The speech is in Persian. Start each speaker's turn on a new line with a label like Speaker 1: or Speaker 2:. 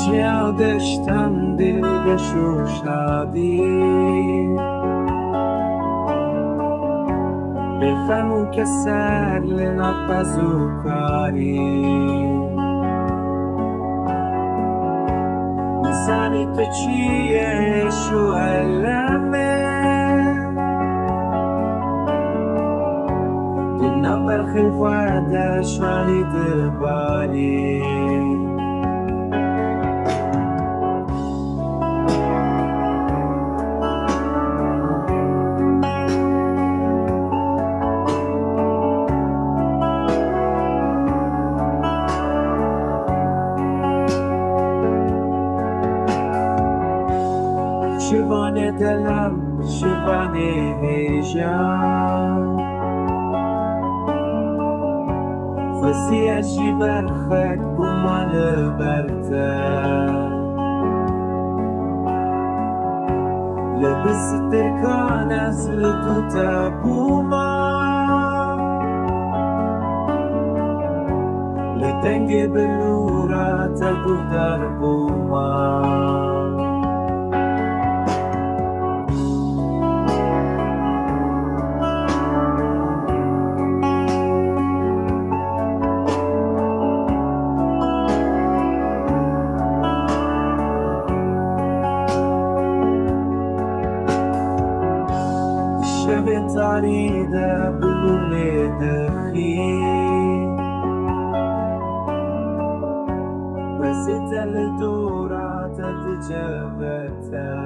Speaker 1: یادشتم دلشو شادی بفهمو که سر لنفذو کاری میزنی تو چیه شو علمه دینا برخی فردش ولی دبالی شیوان دلم شیوان هیجان خواستی عجی برخک بومان برتر لبس ترکان از لدو تا بومان لدنگ بلورا تا دو در بومان شب تاریده بلونه دخی بس دل دورات تجبته